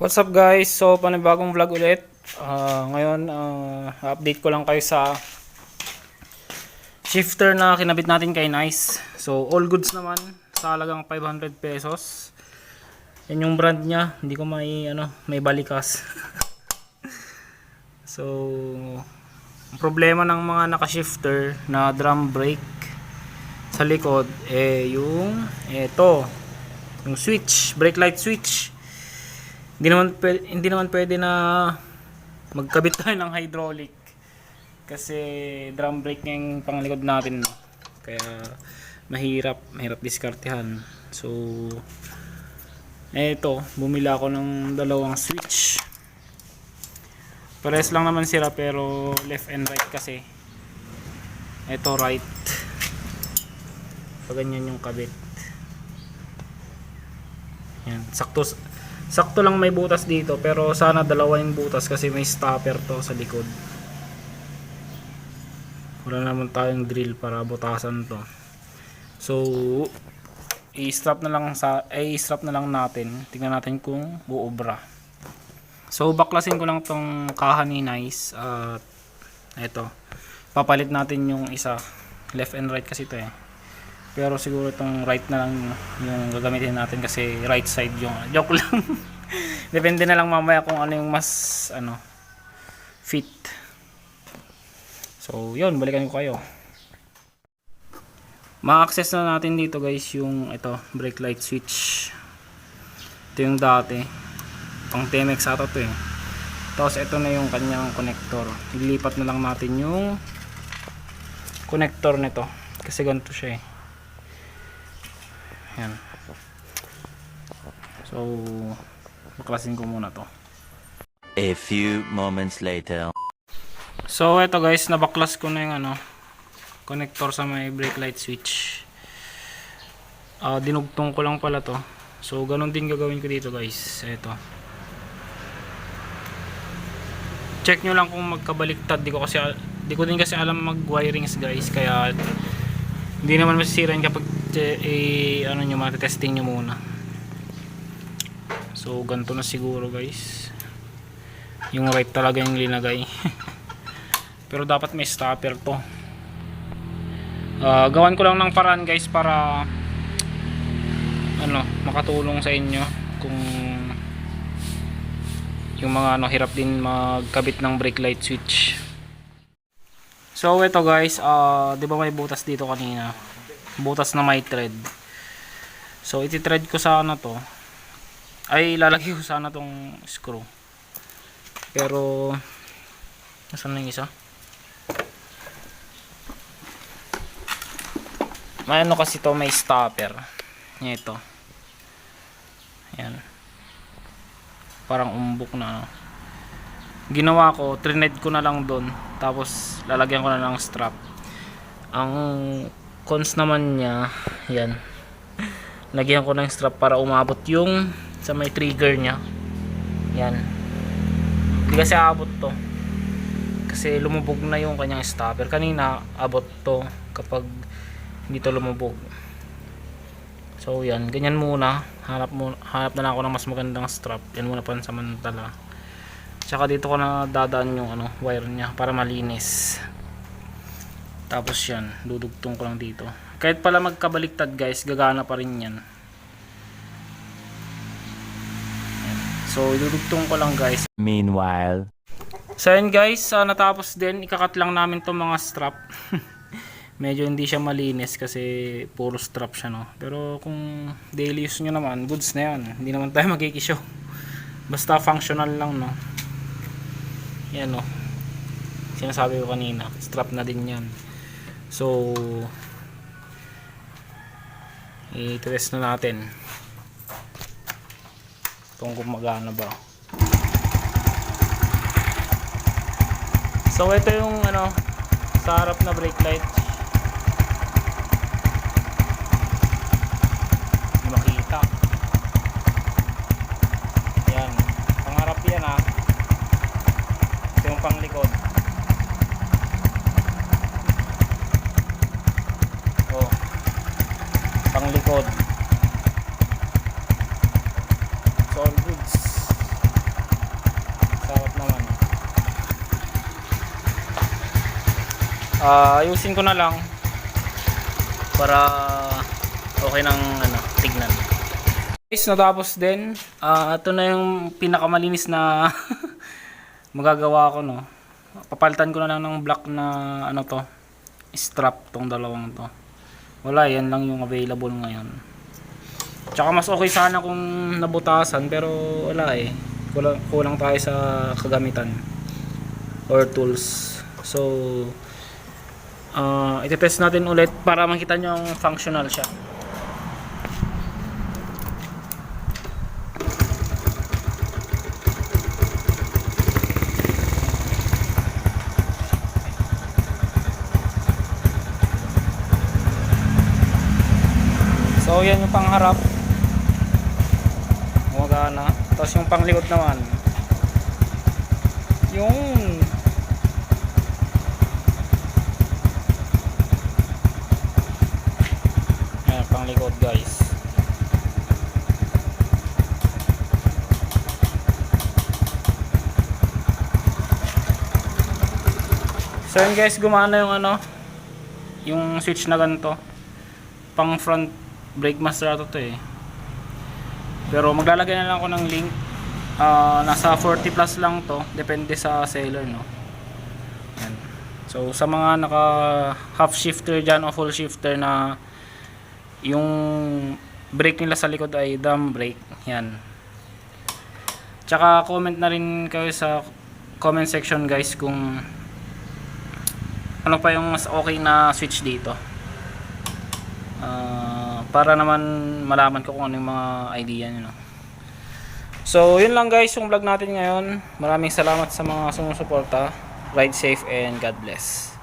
What's up guys? So panibagong vlog ulit. Ngayon update ko lang kayo sa shifter na kinabit natin kay Nice. So all goods naman sa halagang 500 pesos. Yan yung brand niya. Hindi ko may balikas. So ang problema ng mga naka-shifter na drum brake sa likod yung switch, brake light switch. Hindi naman pwede na magkabit tayo ng hydraulic kasi drum brake niya yung panglikod natin, no? Kaya mahirap diskartehan. So bumili ako ng dalawang switch. Pares lang naman sila pero left and right kasi. Ito right. Pag ganyan yung kabit. Yan, sakto lang may butas dito, pero sana dalawa yung butas kasi may stopper to sa likod. Wala naman tayong drill para butasan to. So i-strap na lang natin. Tingnan natin kung uubra. So baklasin ko lang tong kaha ni Nice at papalit natin yung isa. Left and right kasi ito eh. Pero siguro itong right na lang yung gagamitin natin kasi right side yung joke lang. Depende na lang mamaya kung ano yung mas fit. So yun, balikan ko kayo. Ma-access na natin dito guys yung brake light switch. Ito yung dati pang TMX ata to eh. Tapos ito na yung kanyang connector. Ilipat na lang natin yung connector nito kasi ganito siya eh. Yan. So baklasin ko muna to. A few moments later. So eto guys, nabaklas ko na yung connector sa may brake light switch. Dinugtong ko lang pala to. So ganun din gagawin ko dito guys. Eto. Check nyo lang kung magkabaliktad. Di ko din kasi alam mag wirings guys, kaya hindi naman masisira yun kapag testing nyo muna. So ganito na siguro guys. Yung right talaga yung linagay. Pero dapat may stopper to. Gawan ko lang ng paraan guys para makatulong sa inyo kung yung mga hirap din magkabit ng brake light switch. So ito guys, di ba may butas dito kanina? Butas na may thread. So iti-thread ko sana to. Ay lalagay ko sana tong screw. Pero nasaan na yung isa? May kasi to, may stopper. Ito. Yan. Parang umbok na. Ginawa ko, trined ko na lang doon. Tapos lalagyan ko na ng strap. Ang cons naman niya, yan. Lagyan ko ng strap para umabot yung sa may trigger niya. Yan. Hindi kasi aabot to. Kasi lumubog na yung kanyang stopper. Kanina abot to kapag hindi to lumubog. So yan, ganyan muna. Hanap na lang ako ng mas magandang strap. Yan muna pansamantala. Tsaka dito ko na dadaan yung wire niya para malinis. Tapos yan, dudugtong ko lang dito. Kahit pala magkabaliktad guys, gagana pa rin yan. So dudugtong ko lang guys. Meanwhile. So yan guys, natapos din. Ikakat lang namin tong mga strap. Medyo hindi siya malinis kasi puro strap siya, no. Pero kung daily use nyo naman, goods na yan. Hindi naman tayo magkikisyo. Basta functional lang, no. Yan, no. Sinasabi ko kanina, strap na din yan. So i-test na natin kung gumagana ba. So ito yung sa harap na brake light. Makita. Yan. Pangharap yan ha. Ito yung panglikod. Panglikod. So all goods. Ayusin ko na lang para okay nang tignan. Guys, natapos din. Ito na yung pinakamalinis na magagawa ko, no. Papalitan ko na lang ng black na strap tong dalawang to. Wala, yan lang yung available ngayon. Tsaka mas okay sana kung nabutasan, pero wala eh. Kulang tayo sa kagamitan or tools. So iti-test natin ulit para makita nyo yung functional siya. So yan yung pangharap, gumagana. Tapos yung panglikod naman, yung yan, panglikod guys. So yun guys, gumana yung yung switch na ganito. Pang front brake master to eh. Pero maglalagay na lang ako ng link. Nasa 40 plus lang to, depende sa seller, no. Yan. So sa mga naka half shifter dyan o full shifter na yung brake nila sa likod ay drum brake, yan. Tsaka comment na rin kayo sa comment section guys kung ano pa yung mas okay na switch dito. Para naman malaman ko kung ano yung mga idea nyo, no? So yun lang guys yung vlog natin ngayon. Maraming salamat sa mga sumusuporta. Ride safe and God bless.